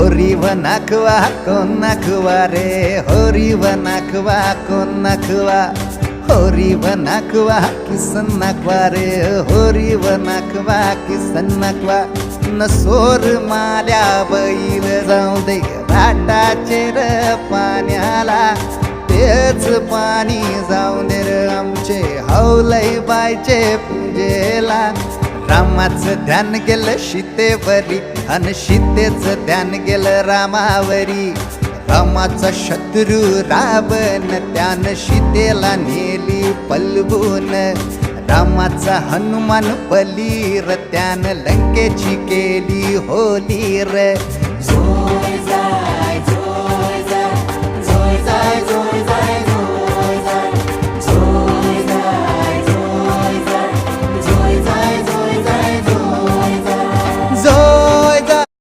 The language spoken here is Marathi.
होरी व नाखवा कोण नाखवा रे, होरी व नाखवा कोण नाखवा, होरी व नाखवा किसन नाखवा रे, होरी व नाखवा किसन नाखवा. नसोर माल्या बैल जाऊ दे घाटाचे र पाण्याला, तेच पाणी जाऊ दे र आमचे हौलई बायचे पूजेला. रामाचं ध्यान गेलं सीतेवरी अन सीतेचं ध्यान गेलं रामावरी. रामाचा शत्रू रावण त्यानं सीतेला नेली पलवून. रामाचा हनुमान बलीर त्यानं लंकेची केली होली र.